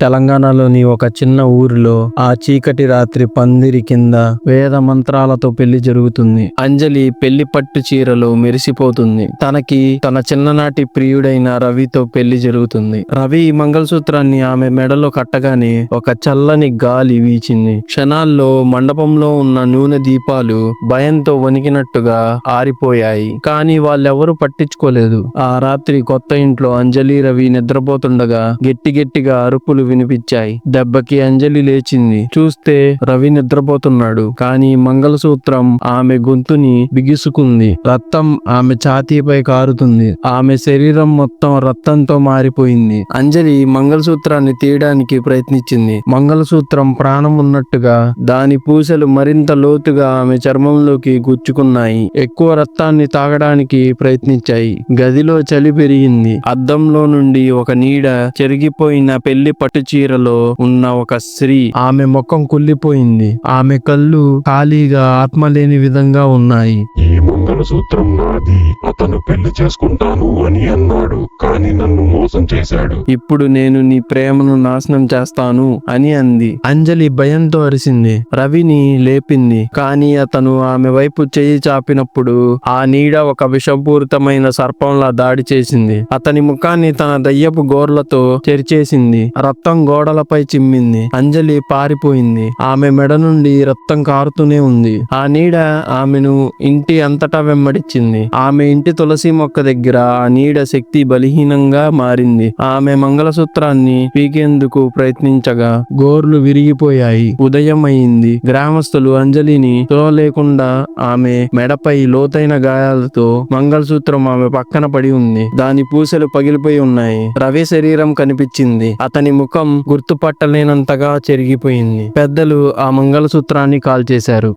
తెలంగాణలోని ఒక చిన్న ఊరిలో ఆ చీకటి రాత్రి పందిరి కింద వేద మంత్రాలతో పెళ్లి జరుగుతుంది. అంజలి పెళ్లి పట్టు చీరలో మెరిసిపోతుంది. తనకి తన చిన్ననాటి ప్రియుడైన రవితో పెళ్లి జరుగుతుంది. రవి మంగళసూత్రాన్ని ఆమె మెడలో కట్టగానే ఒక చల్లని గాలి వీచింది. క్షణాల్లో మండపంలో ఉన్న నూనె దీపాలు భయంతో వణికినట్టుగా ఆరిపోయాయి. కానీ వాళ్ళెవరూ పట్టించుకోలేదు. ఆ రాత్రి కొత్త ఇంట్లో అంజలి రవి నిద్రపోతుండగా గట్టిగా అరుపులు వినిపించాయి. దెబ్బకి అంజలి లేచింది. చూస్తే రవి నిద్రపోతున్నాడు. కానీ మంగళసూత్రం ఆమె గొంతుని బిగుసుకుంది. రక్తం ఆమె ఛాతీపై కారుతుంది. ఆమె శరీరం మొత్తం రక్తంతో మారిపోయింది. అంజలి మంగళసూత్రాన్ని తీయడానికి ప్రయత్నించింది. మంగళసూత్రం ప్రాణం ఉన్నట్టుగా దాని పూసలు మరింత లోతుగా ఆమె చర్మంలోకి గుచ్చుకున్నాయి. ఎక్కువ రక్తాన్ని తాగడానికి ప్రయత్నించాయి. గదిలో చలి పెరిగింది. అద్దంలో నుండి ఒక నీడ చెరిగిపోయిన పెళ్లి పట్టు చీరలో ఉన్న ఒక స్త్రీ. ఆమె ముఖం కుళ్ళిపోయింది. ఆమె కళ్ళు ఖాళీగా ఆత్మలేని విధంగా ఉన్నాయి. ఈ మంగళసూత్రం నాది. అతను పెళ్లి చేసుకుంటాను అని అన్నాడు, కానీ నన్ను మోసం చేశాడు. ఇప్పుడు నేను నీ ప్రేమను నాశనం చేస్తాను అని అంది. అంజలి భయంతో అరిసింది. రవిని లేపింది. కానీ అతను ఆమె వైపు చెయ్యి చాపినప్పుడు ఆ నీడ ఒక విషపూరితమైన సర్పంలా దాడి చేసింది. అతని ముఖాన్ని తన దయ్యపు గోర్లతో చెరిచేసింది. రక్తం గోడలపై చిమ్మింది. అంజలి పారిపోయింది. ఆమె మెడ నుండి రక్తం కారుతూనే ఉంది. ఆ నీడ ఆమెను ఇంటి అంతటా వెంబడించింది. ఆమె ఇంటి తులసి మొక్క దగ్గర ఆ నీడ శక్తి బలహీనంగా మారింది. ఆమె మంగళసూత్రాన్ని పీకేందుకు ప్రయత్నించగా గోర్లు విరిగిపోయాయి. ఉదయం అయింది. గ్రామస్తులు అంజలిని లేకుండా ఆమె మెడపై లోతైన గాయాలతో మంగళసూత్రం ఆమె పక్కన పడి ఉంది. దాని పూసలు పగిలిపోయి ఉన్నాయి. రవి శరీరం కనిపించింది. అతని ముఖం గుర్తుపట్టలేనంతగా చెరిగిపోయింది. పెద్దలు ఆ మంగళసూత్రాన్ని కాల్చేశారు.